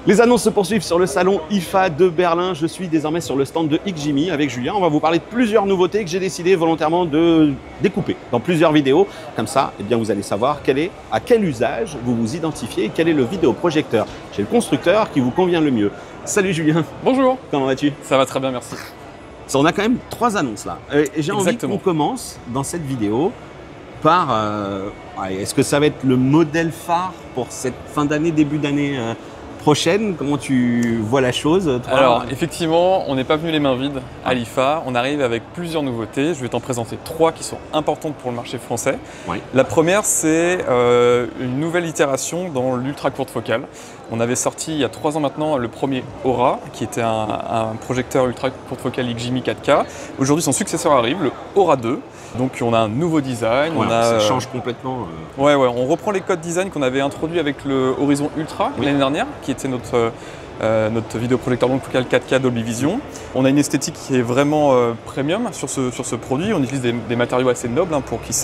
Les annonces se poursuivent sur le salon IFA de Berlin. Je suis désormais sur le stand de XGIMI avec Julien. On va vous parler de plusieurs nouveautés que j'ai décidé volontairement de découper dans plusieurs vidéos. Comme ça, eh bien, vous allez savoir à quel usage vous vous identifiez et quel est le vidéoprojecteur chez le constructeur qui vous convient le mieux. Salut Julien. Bonjour. Comment vas-tu? Ça va très bien, merci. On a quand même 3 annonces là. Et j'ai envie qu'on commence dans cette vidéo par... est-ce que ça va être le modèle phare pour cette fin d'année, début d'année prochaine? Comment tu vois la chose, toi? Alors, effectivement, on n'est pas venu les mains vides à l'IFA. On arrive avec plusieurs nouveautés. Je vais t'en présenter 3 qui sont importantes pour le marché français. Oui. La première, c'est une nouvelle itération dans l'ultra courte focale. On avait sorti il y a 3 ans maintenant le premier Aura, qui était un projecteur ultra courte focale XGIMI 4K. Aujourd'hui, son successeur arrive, le Aura 2. Donc on a un nouveau design. Ouais, ça change complètement. Ouais, on reprend les codes design qu'on avait introduits avec le Horizon Ultra l'année dernière, qui était notre vidéoprojecteur longue focale 4K Dolby Vision. On a une esthétique qui est vraiment premium sur ce produit. On utilise des matériaux assez nobles pour qu'ils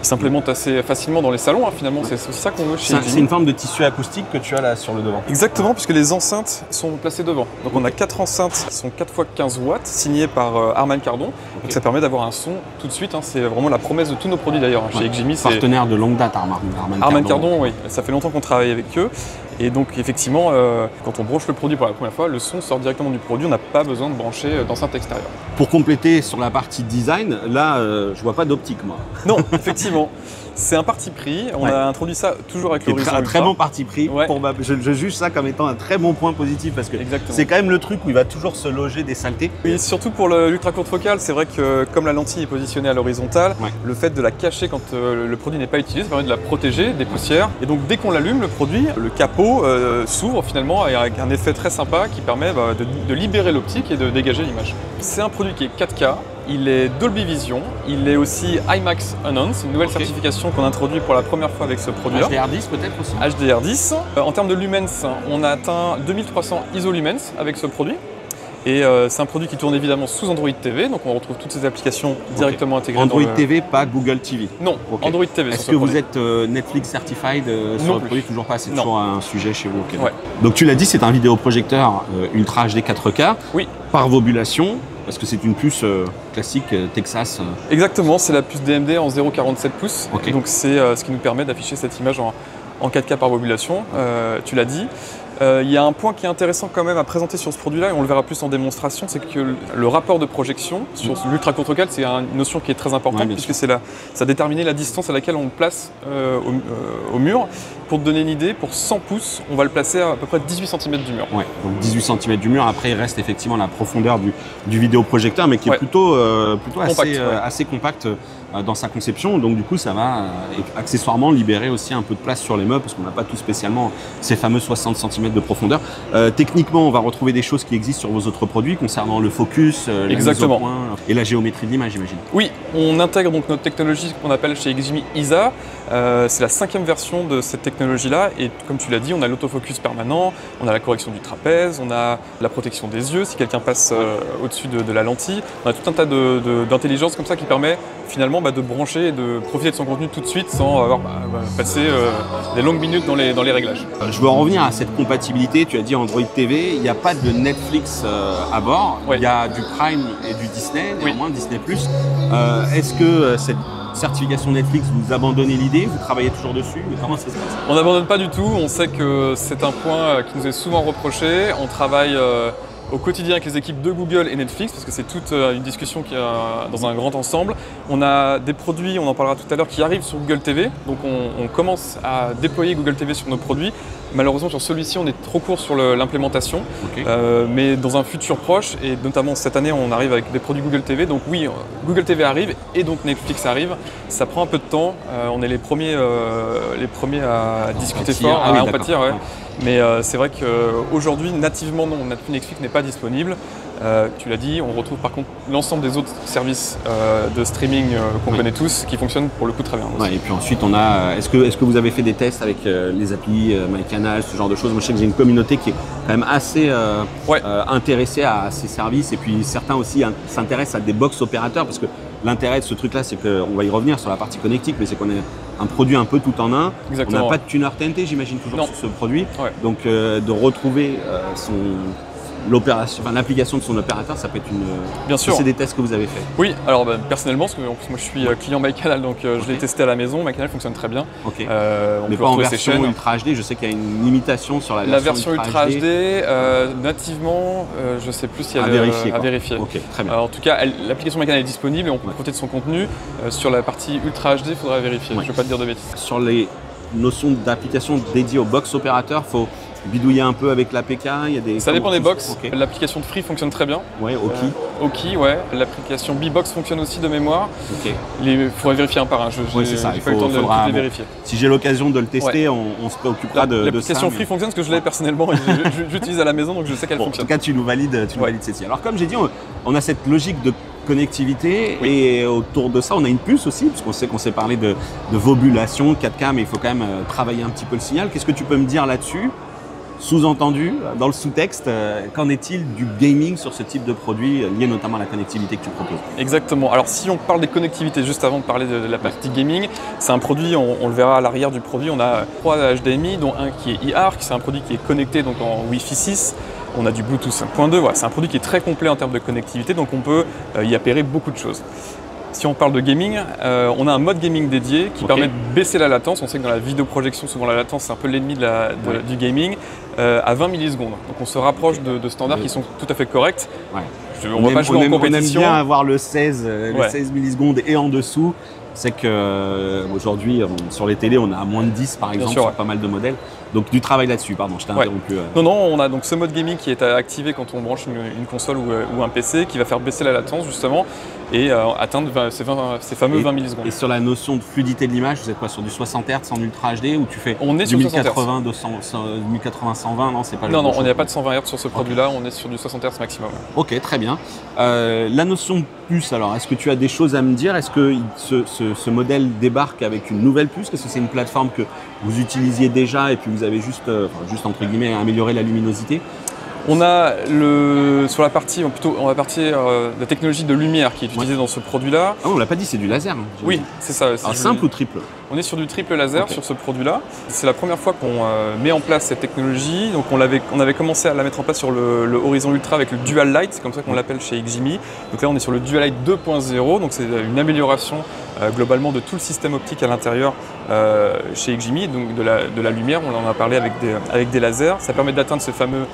s'implémentent assez facilement dans les salons. Finalement, c'est aussi ça qu'on veut chez XGIMI. C'est une forme de tissu acoustique que tu as là sur le devant. Exactement, puisque les enceintes sont placées devant. Donc on a 4 enceintes qui sont 4x15 watts, signées par Harman Kardon. Donc ça permet d'avoir un son tout de suite. C'est vraiment la promesse de tous nos produits d'ailleurs. Chez XGIMI, partenaire de longue date, Harman Kardon, oui. Ça fait longtemps qu'on travaille avec eux. Et donc effectivement, quand on branche le produit pour la première fois, le son sort directement du produit, on n'a pas besoin de brancher d'enceinte extérieure. Pour compléter sur la partie design, là, je vois pas d'optique, moi. Non, effectivement. C'est un parti pris. On a introduit ça toujours avec l'Horizon Ultra. Un très bon parti pris. Ouais. Je juge ça comme étant un très bon point positif parce que c'est quand même le truc où il va toujours se loger des saletés. Oui, surtout pour l'ultra courte focale, c'est vrai que comme la lentille est positionnée à l'horizontale, le fait de la cacher quand le produit n'est pas utilisé, ça permet de la protéger des poussières. Et donc dès qu'on l'allume, le produit, le capot s'ouvre finalement avec un effet très sympa qui permet de libérer l'optique et de dégager l'image. C'est un produit qui est 4K. Il est Dolby Vision, il est aussi IMAX Enhanced, une nouvelle certification qu'on introduit pour la première fois avec ce produit-là. HDR10 peut-être aussi. HDR10. En termes de lumens, on a atteint 2300 ISO lumens avec ce produit. Et c'est un produit qui tourne évidemment sous Android TV, donc on retrouve toutes ces applications directement intégrées. Android TV, pas Google TV. Non, Android TV. Est-ce que vous êtes Netflix certified sur le produit? Toujours pas, c'est toujours un sujet chez vous. Ouais. Donc tu l'as dit, c'est un vidéoprojecteur Ultra HD 4K. Oui. Par Vobulation. Parce que c'est une puce classique Texas. Exactement, c'est la puce DMD en 0,47 pouces. Donc c'est ce qui nous permet d'afficher cette image en 4K par Vobulation, tu l'as dit. Il y a un point qui est intéressant quand même à présenter sur ce produit-là, et on le verra plus en démonstration, c'est que le rapport de projection sur l'ultra courte focale, c'est une notion qui est très importante, puisque ça détermine la distance à laquelle on le place au mur. Pour te donner une idée, pour 100 pouces, on va le placer à peu près 18 cm du mur. Ouais, donc 18 cm du mur. Après, il reste effectivement la profondeur du vidéoprojecteur, mais qui est plutôt compact, assez compact dans sa conception. Donc du coup, ça va accessoirement libérer aussi un peu de place sur les meubles, parce qu'on n'a pas tout spécialement ces fameux 60 cm de profondeur. Techniquement, on va retrouver des choses qui existent sur vos autres produits concernant le focus, la mise au point et la géométrie de l'image, j'imagine. Oui, on intègre donc notre technologie qu'on appelle chez XGIMI ISA. C'est la 5e version de cette technologie-là, et comme tu l'as dit, on a l'autofocus permanent, on a la correction du trapèze, on a la protection des yeux si quelqu'un passe au-dessus de la lentille. On a tout un tas d'intelligence comme ça qui permet finalement de brancher et de profiter de son contenu tout de suite sans avoir passé des longues minutes dans les réglages. Je veux en revenir à cette compatibilité. Tu as dit Android TV, il n'y a pas de Netflix à bord, il y a du Prime et du Disney, néanmoins Disney+. Est-ce que cette certification Netflix, vous abandonnez l'idée, vous travaillez toujours dessus, mais comment ça se passe? On n'abandonne pas du tout, on sait que c'est un point qui nous est souvent reproché. On travaille au quotidien avec les équipes de Google et Netflix, parce que c'est toute une discussion qui est dans un grand ensemble. On a des produits, on en parlera tout à l'heure, qui arrivent sur Google TV, donc on commence à déployer Google TV sur nos produits. Malheureusement, sur celui-ci, on est trop court sur l'implémentation, mais dans un futur proche, et notamment cette année, on arrive avec des produits Google TV. Donc oui, Google TV arrive et donc Netflix arrive. Ça prend un peu de temps. On est les premiers à discuter fort, à en pâtir. Mais c'est vrai qu'aujourd'hui, nativement, non, Netflix n'est pas disponible. Tu l'as dit, on retrouve par contre l'ensemble des autres services de streaming qu'on connaît tous, qui fonctionnent pour le coup très bien. Ouais, et puis ensuite, on a. Est-ce que vous avez fait des tests avec les applis MyCanal, ce genre de choses? Moi, je sais que j'ai une communauté qui est quand même assez intéressée à ces services, et puis certains aussi s'intéressent à des box opérateurs, parce que l'intérêt de ce truc-là, c'est qu'on va y revenir sur la partie connectique, mais c'est qu'on est un produit un peu tout en un. Exactement. On n'a pas de tuner TNT, j'imagine, toujours sur ce produit. Ouais. Donc de retrouver l'application de son opérateur, ça peut être une. Bien sûr. C'est des tests que vous avez fait. Oui, alors personnellement, parce que moi je suis client MyCanal, donc je l'ai testé à la maison. MyCanal fonctionne très bien. Ok. Mais pas en version Ultra HD. Je sais qu'il y a une limitation sur la version Ultra HD. Nativement, je sais plus s'il y a à vérifier. Ok, très bien. En tout cas, l'application MyCanal est disponible et on peut profiter de son contenu. Sur la partie Ultra HD, il faudra vérifier. Je ne vais pas te dire de bêtises. Sur les notions d'application dédiées au box opérateur, faut bidouiller un peu avec l'APK. Ça dépend des box. Okay. L'application de Free fonctionne très bien. Ouais, Oki. Oki, ouais. L'application B-Box fonctionne aussi de mémoire. Ok. Il faudrait vérifier un par un. C'est ça. J'ai pas eu le temps de les vérifier. Si j'ai l'occasion de le tester, on se préoccupera de ça. L'application Free fonctionne parce que je l'ai personnellement. J'utilise à la maison, donc je sais qu'elle fonctionne. En tout cas, tu nous valides celle-ci. Alors, comme j'ai dit, on a cette logique de connectivité et autour de ça, on a une puce aussi, puisqu'on sait qu'on s'est parlé de vobulation, 4K, mais il faut quand même travailler un petit peu le signal. Qu'est-ce que tu peux me dire là-dessus ? Sous-entendu, dans le sous-texte, qu'en est-il du gaming sur ce type de produit lié notamment à la connectivité que tu proposes? Exactement. Alors si on parle des connectivités, juste avant de parler de la partie gaming, c'est un produit, on le verra à l'arrière du produit, on a 3 HDMI, dont un qui est eARC, c'est un produit qui est connecté donc en Wi-Fi 6. On a du Bluetooth 5.2, voilà, c'est un produit qui est très complet en termes de connectivité, donc on peut y appairer beaucoup de choses. Si on parle de gaming, on a un mode gaming dédié qui permet de baisser la latence. On sait que dans la vidéoprojection, souvent la latence c'est un peu l'ennemi du gaming, à 20 millisecondes. Donc on se rapproche de standards qui sont tout à fait corrects. Ouais. On ne va pas jouer en compétition. On aime bien avoir le 16 millisecondes et en dessous. C'est qu'aujourd'hui, sur les télés, on a à moins de 10 par exemple, sur pas mal de modèles. Donc du travail là-dessus, pardon, je t'ai interrompu. Non, on a donc ce mode gaming qui est activé quand on branche une console ou un PC, qui va faire baisser la latence justement et atteindre ces fameux 20 millisecondes. Et sur la notion de fluidité de l'image, vous êtes quoi, sur du 60 Hz en Ultra HD ou tu fais on est du sur 1080, 1080, 120, non, c'est pas le Non, on n'y a pas de 120 Hz sur ce produit-là, on est sur du 60 Hz maximum. Ok, très bien. La notion de puce, alors, est-ce que tu as des choses à me dire? Est-ce que ce modèle débarque avec une nouvelle puce? Est-ce que c'est une plateforme que vous utilisiez déjà et puis vous avez juste entre guillemets amélioré la luminosité? On a sur la partie la technologie de lumière qui est utilisée dans ce produit-là. Ah, on l'a pas dit, c'est du laser. Oui, c'est ça. Alors simple ou triple? On est sur du triple laser sur ce produit-là. C'est la première fois qu'on met en place cette technologie. Donc on avait commencé à la mettre en place sur le Horizon Ultra avec le Dual Light, c'est comme ça qu'on l'appelle chez XGIMI. Donc là on est sur le Dual Light 2.0, donc c'est une amélioration globalement de tout le système optique à l'intérieur chez XGIMI, donc de la lumière. On en a parlé avec des lasers. Ça permet d'atteindre ce fameux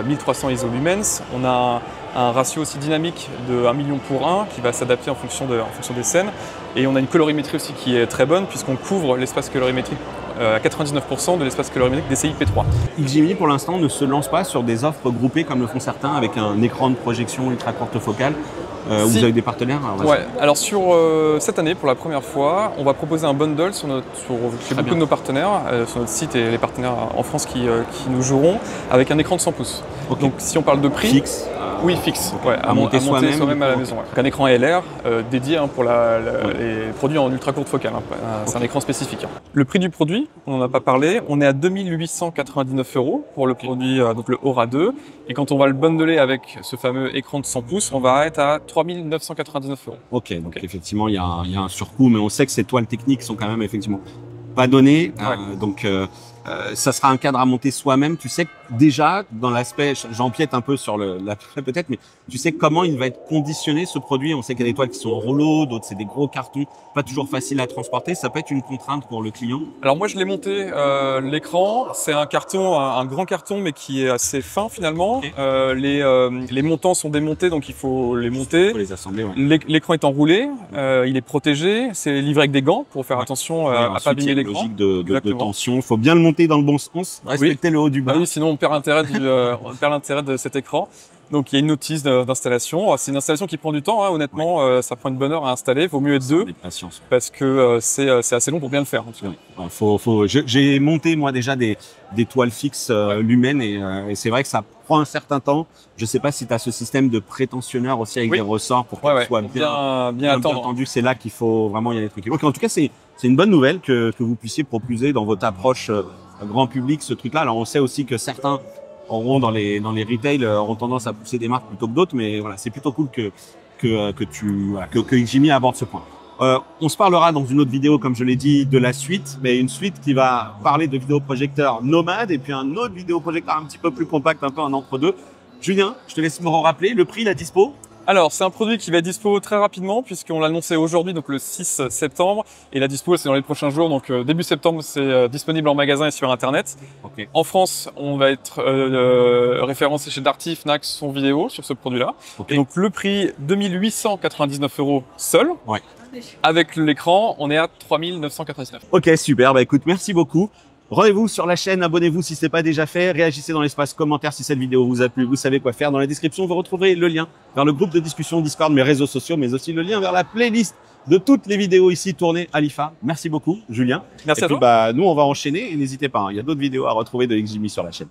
1300 isolumens. On a un ratio aussi dynamique de 1 million pour 1 qui va s'adapter en fonction des scènes. Et on a une colorimétrie aussi qui est très bonne puisqu'on couvre l'espace colorimétrique à 99% de l'espace colorimétrique DCI-P3. XGIMI pour l'instant ne se lance pas sur des offres groupées comme le font certains avec un écran de projection ultra courte focale. Vous avez des partenaires? Ouais. Alors sur cette année, pour la première fois, on va proposer un bundle chez beaucoup de nos partenaires, sur notre site et les partenaires en France qui nous joueront, avec un écran de 100 pouces. Okay. Donc si on parle de prix… Fixe? Oui, fixe, à monter soi-même à la maison. Donc un écran LR dédié pour les produits en ultra courte focale. C'est un écran spécifique. Le prix du produit, on n'en a pas parlé, on est à 2899 € pour le produit, donc le Aura 2. Et quand on va le bundler avec ce fameux écran de 100 pouces, on va être à 3999 €. Ok, donc effectivement, il y a un surcoût, mais on sait que ces toiles techniques sont quand même effectivement pas données. Donc ça sera un cadre à monter soi-même. Tu sais que déjà, dans l'aspect, j'empiète un peu sur l'aspect peut-être, mais tu sais comment il va être conditionné ce produit. On sait qu'il y a des toiles qui sont en rouleau, d'autres c'est des gros cartons, pas toujours facile à transporter. Ça peut être une contrainte pour le client. Alors moi je l'ai monté, l'écran, c'est un carton, un grand carton, mais qui est assez fin finalement. Okay. Les montants sont démontés, donc il faut les monter. Il faut les assembler. Ouais. L'écran est enroulé, il est protégé, c'est livré avec des gants pour faire attention à pas abîmer l'écran. Logique de tension. Il faut bien le monter dans le bon sens, respecter le haut du bas. Oui, sinon on perd l'intérêt de cet écran. Donc il y a une notice d'installation. C'est une installation qui prend du temps, honnêtement, ça prend une bonne heure à installer. Il vaut mieux être deux parce que c'est assez long pour bien le faire. J'ai monté moi déjà des toiles fixes lumens et c'est vrai que ça prend un certain temps. Je sais pas si tu as ce système de prétensionneur aussi avec des ressorts pour qu'il soit bien attendu. C'est là qu'il faut vraiment y aller tranquille. Donc en tout cas c'est une bonne nouvelle que vous puissiez proposer dans votre approche grand public ce truc-là. Alors on sait aussi que certains auront dans les retails auront tendance à pousser des marques plutôt que d'autres, mais voilà, c'est plutôt cool que XGIMI aborde ce point. On se parlera dans une autre vidéo, comme je l'ai dit, de la suite, mais une suite qui va parler de vidéoprojecteur nomade et puis un autre vidéoprojecteur un petit peu plus compact, un peu un entre-deux. Julien, je te laisse me rappeler le prix, la dispo. Alors, c'est un produit qui va être dispo très rapidement puisqu'on l'a annoncé aujourd'hui, donc le 6 septembre. Et la dispo, c'est dans les prochains jours. Donc, début septembre, c'est disponible en magasin et sur Internet. Okay. En France, on va être référencé chez Darty, Fnac, Son Vidéo sur ce produit-là. Okay. Et donc, le prix, 2899 € seul. Ouais. Avec l'écran, on est à 3999. Ok, super. Bah écoute, merci beaucoup. Rendez-vous sur la chaîne, abonnez-vous si ce n'est pas déjà fait, réagissez dans l'espace commentaire si cette vidéo vous a plu, vous savez quoi faire. Dans la description, vous retrouverez le lien vers le groupe de discussion Discord, mes réseaux sociaux, mais aussi le lien vers la playlist de toutes les vidéos ici tournées à l'IFA. Merci beaucoup, Julien. Merci à toi. Bah, nous, on va enchaîner et n'hésitez pas, il y a d'autres vidéos à retrouver de XGMI sur la chaîne.